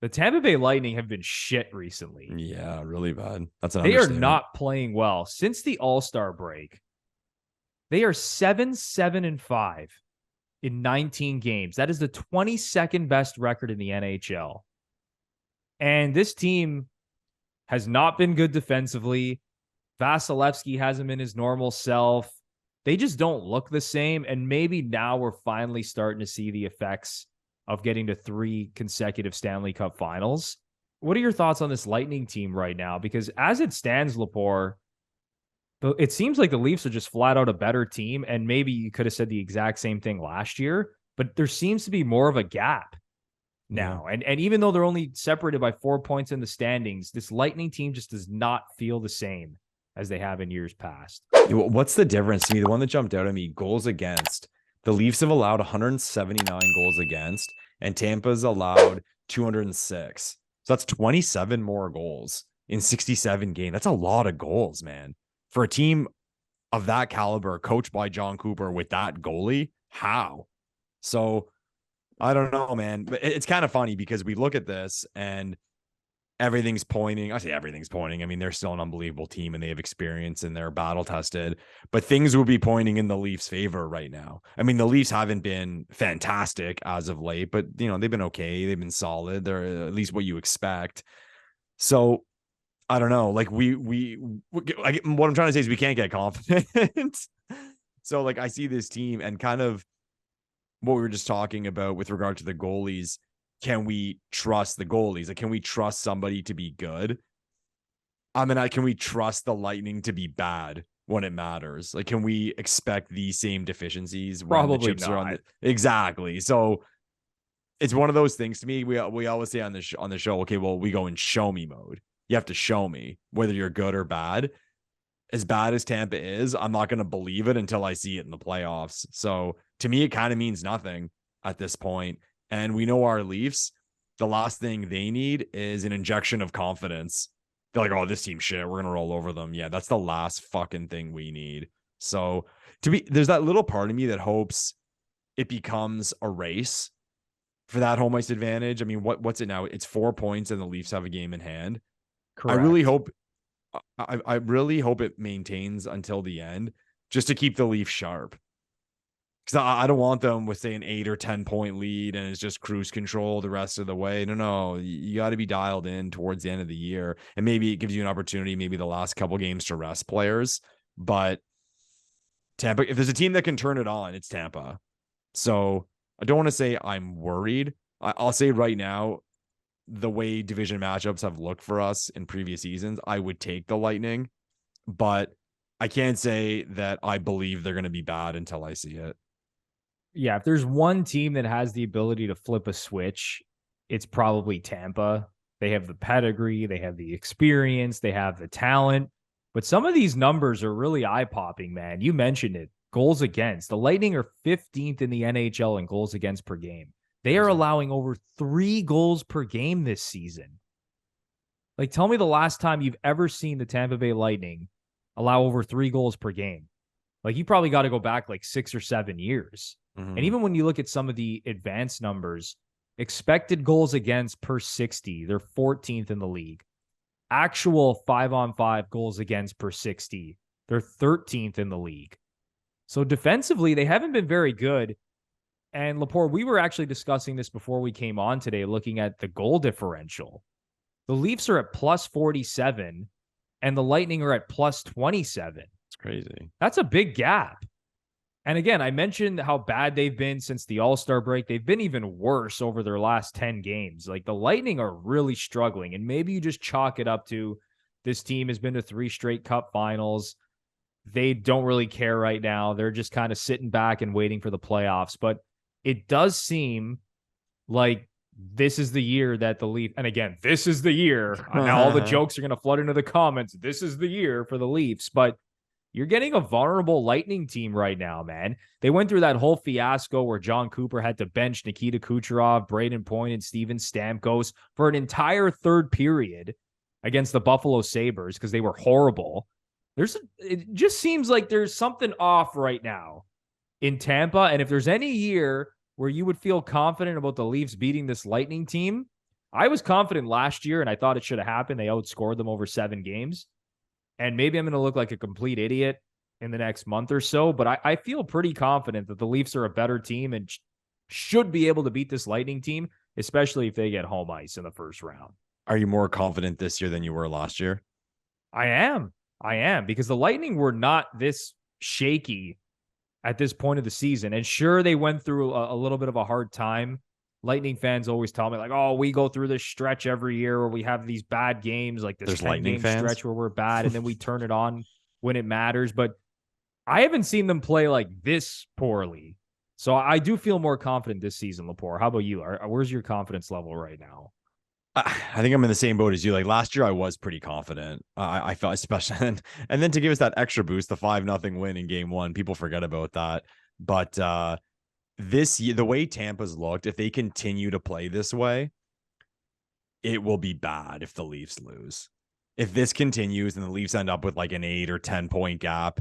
The Tampa Bay Lightning have been shit recently. Yeah, really bad. They are not playing well. Since the All-Star break, they are 7-7-5 in 19 games. That is the 22nd best record in the NHL. And this team has not been good defensively. Vasilevsky hasn't been his normal self. They just don't look the same. And maybe now we're finally starting to see the effects of getting to 3 consecutive Stanley Cup finals. What are your thoughts on this Lightning team right now? Because as it stands, Lepore, it seems like the Leafs are just flat out a better team. And maybe you could have said the exact same thing last year, but there seems to be more of a gap now. Yeah. And even though they're only separated by 4 points in the standings, this Lightning team just does not feel the same as they have in years past. What's the difference to me? The one that jumped out at me, goals against. The Leafs have allowed 179 goals against, and Tampa's allowed 206. So that's 27 more goals in 67 games. That's a lot of goals, man. For a team of that caliber, coached by John Cooper with that goalie, how? So I don't know, man. But it's kind of funny because we look at this and everything's pointing. I say everything's pointing. I mean, they're still an unbelievable team and they have experience and they're battle tested, but things will be pointing in the Leafs' favor right now. I mean, the Leafs haven't been fantastic as of late, but you know, they've been okay. They've been solid. They're at least what you expect. So I don't know. Like what I'm trying to say is we can't get confident. So like I see this team and kind of what we were just talking about with regard to the goalies. Can we trust the goalies? Like, can we trust somebody to be good? I mean, can we trust the Lightning to be bad when it matters? Like, can we expect these same deficiencies? Probably when the chips not. Are on exactly. So it's one of those things to me. We always say on the show, okay, well, we go in show me mode. You have to show me whether you're good or bad. As bad as Tampa is, I'm not going to believe it until I see it in the playoffs. So to me, it kind of means nothing at this point. And we know our Leafs, the last thing they need is an injection of confidence. They're like, oh, this team's shit. We're going to roll over them. Yeah, that's the last fucking thing we need. So there's that little part of me that hopes it becomes a race for that home ice advantage. I mean, what's it now? It's 4 points and the Leafs have a game in hand. Correct. I really hope it maintains until the end just to keep the Leafs sharp. Because I don't want them with, say, an 8 or 10 point lead and it's just cruise control the rest of the way. No. You got to be dialed in towards the end of the year. And maybe it gives you an opportunity, maybe the last couple games to rest players. But Tampa, if there's a team that can turn it on, it's Tampa. So I don't want to say I'm worried. I'll say right now, the way division matchups have looked for us in previous seasons, I would take the Lightning. But I can't say that I believe they're going to be bad until I see it. Yeah, if there's one team that has the ability to flip a switch, it's probably Tampa. They have the pedigree, they have the experience, they have the talent. But some of these numbers are really eye-popping, man. You mentioned it. Goals against. The Lightning are 15th in the NHL in goals against per game. They are allowing over 3 goals per game this season. Like, tell me the last time you've ever seen the Tampa Bay Lightning allow over 3 goals per game. Like, you probably got to go back like 6 or 7 years. And even when you look at some of the advanced numbers, expected goals against per 60, they're 14th in the league. Actual 5-on-5 goals against per 60, they're 13th in the league. So defensively, they haven't been very good. And Lepore, we were actually discussing this before we came on today, looking at the goal differential. The Leafs are at plus 47 and the Lightning are at plus 27. It's crazy. That's a big gap. And again, I mentioned how bad they've been since the All-Star break. They've been even worse over their last 10 games. Like, the Lightning are really struggling. And maybe you just chalk it up to this team has been to 3 straight Cup finals. They don't really care right now. They're just kind of sitting back and waiting for the playoffs. But it does seem like this is the year that the Leafs, and again, this is the year. Now all the jokes are going to flood into the comments. This is the year for the Leafs. But you're getting a vulnerable Lightning team right now, man. They went through that whole fiasco where John Cooper had to bench Nikita Kucherov, Braden Point, and Steven Stamkos for an entire third period against the Buffalo Sabres because they were horrible. It just seems like there's something off right now in Tampa. And if there's any year where you would feel confident about the Leafs beating this Lightning team, I was confident last year, and I thought it should have happened. They outscored them over 7 games. And maybe I'm going to look like a complete idiot in the next month or so, but I feel pretty confident that the Leafs are a better team and should be able to beat this Lightning team, especially if they get home ice in the first round. Are you more confident this year than you were last year? I am, because the Lightning were not this shaky at this point of the season. And sure, they went through a little bit of a hard time. Lightning fans always tell me, like, oh, we go through this stretch every year where we have these bad games, like this 10-game stretch where we're bad, and then we turn it on when it matters. But I haven't seen them play like this poorly. So I do feel more confident this season, Lepore. How about you? Where's your confidence level right now? I think I'm in the same boat as you. Like last year, I was pretty confident. I felt especially, and then to give us that extra boost, the 5-0 win in game 1, people forget about that. But this year, the way Tampa's looked, if they continue to play this way, it will be bad if the Leafs lose. If this continues and the Leafs end up with like an 8 or 10 point gap,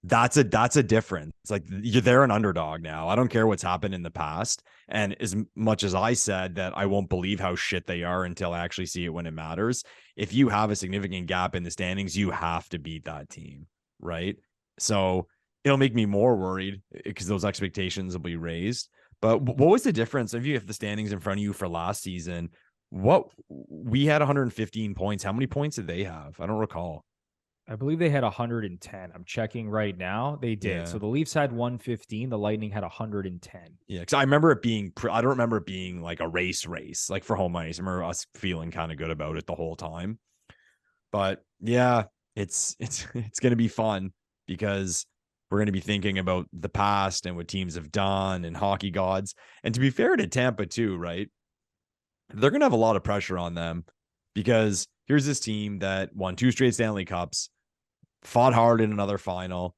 that's a difference. It's like they're an underdog now. I don't care what's happened in the past. And as much as I said that I won't believe how shit they are until I actually see it when it matters, if you have a significant gap in the standings, you have to beat that team, right? So it'll make me more worried because those expectations will be raised. But what was the difference if you have the standings in front of you for last season? What we had 115 points. How many points did they have? I don't recall. I believe they had 110. I'm checking right now. They did. Yeah. So the Leafs had 115. The Lightning had 110. Yeah, because I remember it being. I don't remember it being like a race, like for home ice. I remember us feeling kind of good about it the whole time. But yeah, it's going to be fun because we're going to be thinking about the past and what teams have done and hockey gods. And to be fair to Tampa too, right? They're going to have a lot of pressure on them because here's this team that won 2 straight Stanley Cups, fought hard in another final.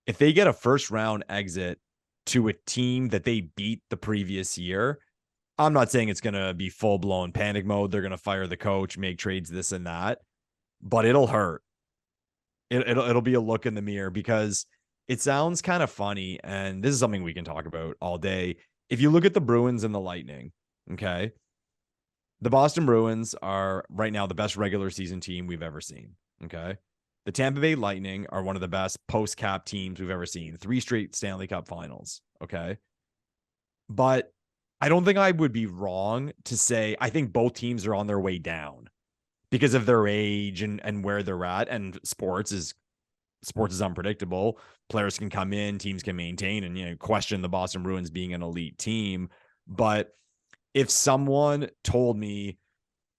If they get a first round exit to a team that they beat the previous year, I'm not saying it's going to be full blown panic mode. They're going to fire the coach, make trades, this and that, but it'll hurt. It'll be a look in the mirror because it sounds kind of funny. And this is something we can talk about all day. If you look at the Bruins and the Lightning, okay, the Boston Bruins are right now the best regular season team we've ever seen. Okay. The Tampa Bay Lightning are one of the best post-cap teams we've ever seen. 3 straight Stanley Cup finals. Okay. But I don't think I would be wrong to say I think both teams are on their way down because of their age and where they're at. And sports is unpredictable. Players can come in, teams can maintain, and question the Boston Bruins being an elite team. But if someone told me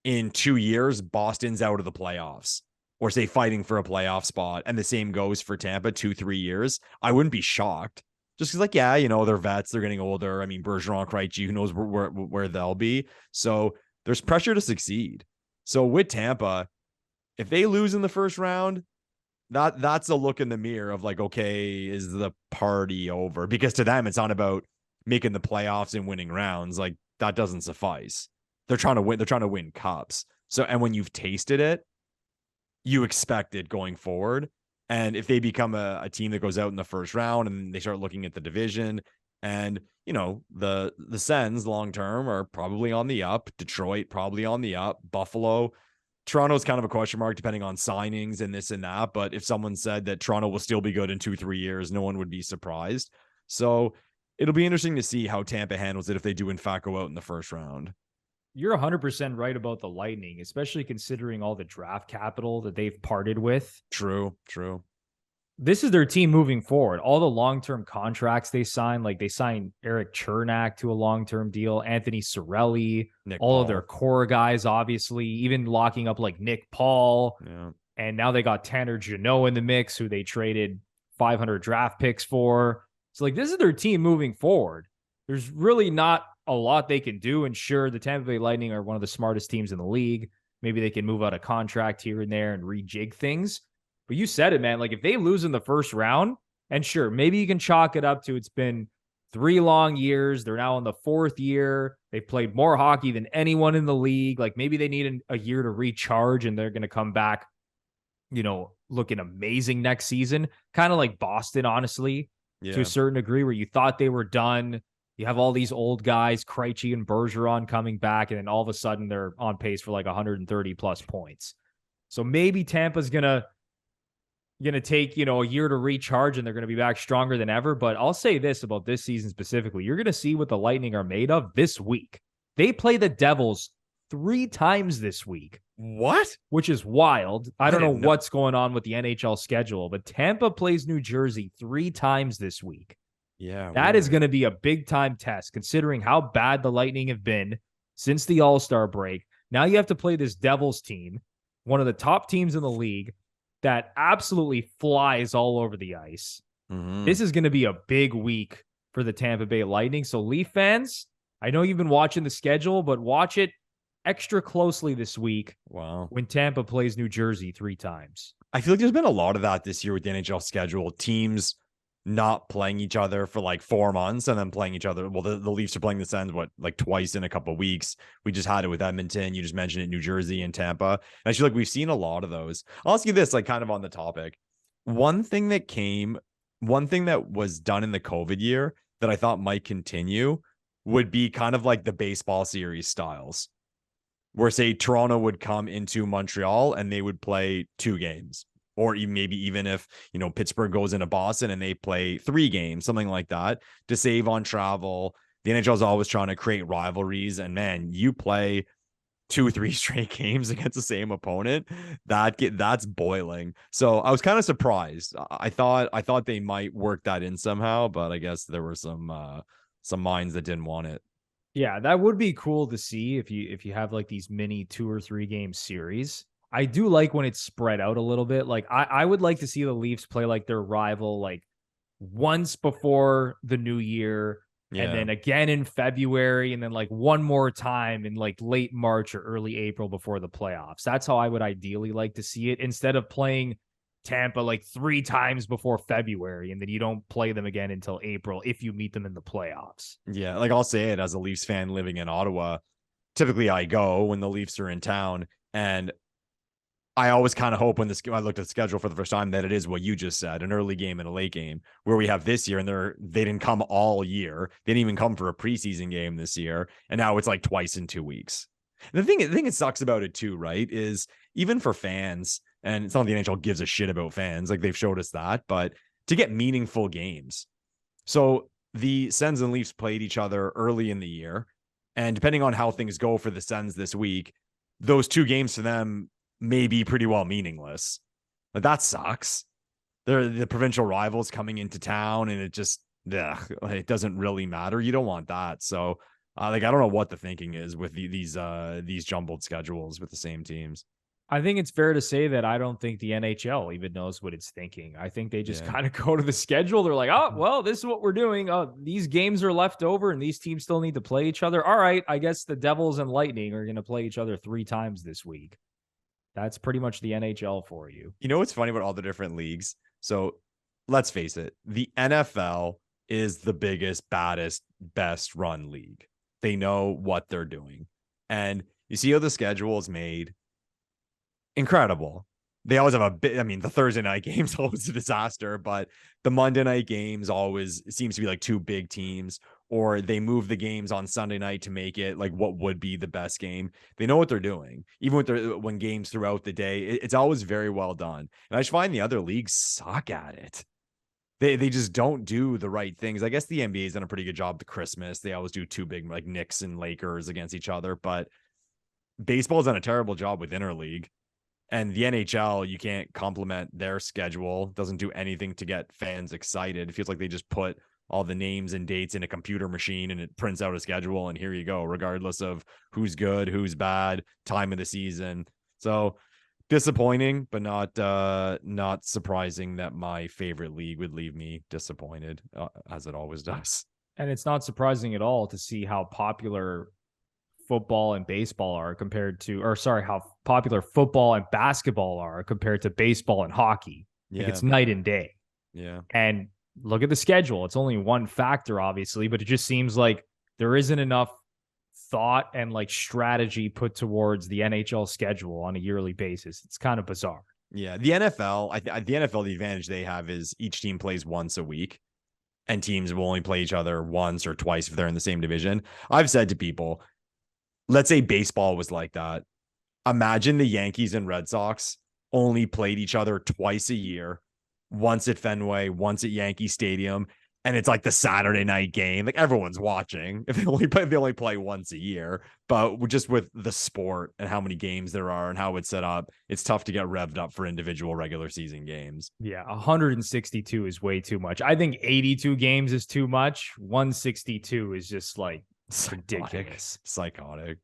in 2 years, Boston's out of the playoffs or say fighting for a playoff spot, and the same goes for Tampa 2-3 years, I wouldn't be shocked. Just because, like, yeah, they're vets, they're getting older. I mean, Bergeron, Krejci, who knows where they'll be. So there's pressure to succeed. So with Tampa, if they lose in the first round, that's a look in the mirror of like, okay, is the party over? Because to them, it's not about making the playoffs and winning rounds. Like, that doesn't suffice. They're trying to win. They're trying to win cups. So, and when you've tasted it, you expect it going forward. And if they become a team that goes out in the first round and they start looking at the division and, the Sens long term are probably on the up. Detroit probably on the up. Buffalo, Toronto's kind of a question mark depending on signings and this and that. But if someone said that Toronto will still be good in 2-3 years, no one would be surprised. So it'll be interesting to see how Tampa handles it if they do in fact go out in the first round. You're 100% right about the Lightning, especially considering all the draft capital that they've parted with. True. This is their team moving forward. All the long-term contracts they signed, like they signed Eric Chernak to a long-term deal, Anthony Cirelli, all of their core guys, obviously, even locking up like Nick Paul. Yeah. And now they got Tanner Jeannot in the mix, who they traded 500 draft picks for. So, like, this is their team moving forward. There's really not a lot they can do. And sure, the Tampa Bay Lightning are one of the smartest teams in the league. Maybe they can move out a contract here and there and rejig things. But you said it, man. Like, if they lose in the first round, and sure, maybe you can chalk it up to it's been 3 long years. They're now in the 4th year. They've played more hockey than anyone in the league. Like, maybe they need a year to recharge and they're going to come back, looking amazing next season. Kind of like Boston, honestly, to a certain degree, where you thought they were done. You have all these old guys, Krejci and Bergeron coming back, and then all of a sudden they're on pace for like 130 plus points. So maybe Tampa's gonna take, a year to recharge and they're gonna be back stronger than ever. But I'll say this about this season specifically. You're gonna see what the Lightning are made of this week. They play the Devils 3 times this week. What? Which is wild. I don't know what's going on with the NHL schedule, but Tampa plays New Jersey 3 times this week. Yeah. That is going to be a big time test considering how bad the Lightning have been since the All-Star break. Now you have to play this Devils team, one of the top teams in the league that absolutely flies all over the ice. Mm-hmm. This is going to be a big week for the Tampa Bay Lightning. So Leaf fans, I know you've been watching the schedule, but watch it extra closely this week. Wow. When Tampa plays New Jersey 3 times. I feel like there's been a lot of that this year with the NHL schedule. Teams not playing each other for like 4 months and then playing each other. Well, the Leafs are playing the Sens, like twice in a couple of weeks. We just had it with Edmonton. You just mentioned it, New Jersey and Tampa. And I feel like we've seen a lot of those. I'll ask you this, like kind of on the topic. One thing that was done in the COVID year that I thought might continue would be kind of like the baseball series styles, where say Toronto would come into Montreal and they would play 2 games. Or even if, Pittsburgh goes into Boston and they play 3 games, something like that, to save on travel. The NHL is always trying to create rivalries. And man, you play 2-3 straight games against the same opponent, that's boiling. So I was kind of surprised. I thought they might work that in somehow, but I guess there were some minds that didn't want it. Yeah, that would be cool to see if you have like these mini 2 or 3 game series. I do like when it's spread out a little bit. Like I would like to see the Leafs play like their rival like once before the new year, and then again in February, and then like one more time in like late March or early April before the playoffs. That's how I would ideally like to see it, instead of playing Tampa like 3 times before February, and then you don't play them again until April if you meet them in the playoffs. Yeah, like I'll say it as a Leafs fan living in Ottawa. Typically I go when the Leafs are in town, and I always kind of hope when I looked at the schedule for the first time that it is what you just said, an early game and a late game, where we have this year, and they didn't come all year. They didn't even come for a preseason game this year. And now it's like twice in 2 weeks. And the thing that sucks about it too, right, is even for fans, and it's not the NHL gives a shit about fans, like they've showed us that, but to get meaningful games. So the Sens and Leafs played each other early in the year. And depending on how things go for the Sens this week, those 2 games for them may be pretty well meaningless. But that sucks. They're the provincial rivals coming into town, and it just, it doesn't really matter. You don't want that. So I don't know what the thinking is with these jumbled schedules with the same teams. I think it's fair to say that I don't think the NHL even knows what it's thinking. I think they just kind of go to the schedule. They're like, oh, well, this is what we're doing. Oh, these games are left over and these teams still need to play each other. All right, I guess the Devils and Lightning are going to play each other 3 times this week. That's pretty much the NHL for you. You know what's funny about all the different leagues? So let's face it, the NFL is the biggest, baddest, best run league. They know what they're doing. And you see how the schedule is made. Incredible. They always have the Thursday night games always a disaster, but the Monday night games always, it seems to be like 2 big teams, or they move the games on Sunday night to make it like what would be the best game. They know what they're doing, even when games throughout the day. It's always very well done. And I just find the other leagues suck at it. They just don't do the right things. I guess the NBA's done a pretty good job at Christmas. They always do 2 big like Knicks and Lakers against each other, but baseball's done a terrible job with interleague. And the NHL, you can't compliment their schedule. Doesn't do anything to get fans excited. It feels like they just put all the names and dates in a computer machine and it prints out a schedule, and here you go, regardless of who's good, who's bad, time of the season. So disappointing, but not surprising that my favorite league would leave me disappointed, as it always does. And it's not surprising at all to see how popular football and baseball are how popular football and basketball are compared to baseball and hockey. Yeah. Like it's night and day. Yeah. And look at the schedule. It's only one factor, obviously, but it just seems like there isn't enough thought and like strategy put towards the NHL schedule on a yearly basis. It's kind of bizarre. Yeah. The NFL, the NFL, the advantage they have is each team plays once a week. and teams will only play each other once or twice if they're in the same division. I've said to people, let's say baseball was like that. Imagine the Yankees and Red Sox only played each other twice a year, once at Fenway, once at Yankee Stadium. And it's like the Saturday night game. Like everyone's watching if they only play once a year. But just with the sport and how many games there are and how it's set up, it's tough to get revved up for individual regular season games. Yeah, 162 is way too much. I think 82 games is too much. 162 is just like ridiculous. Psychotic.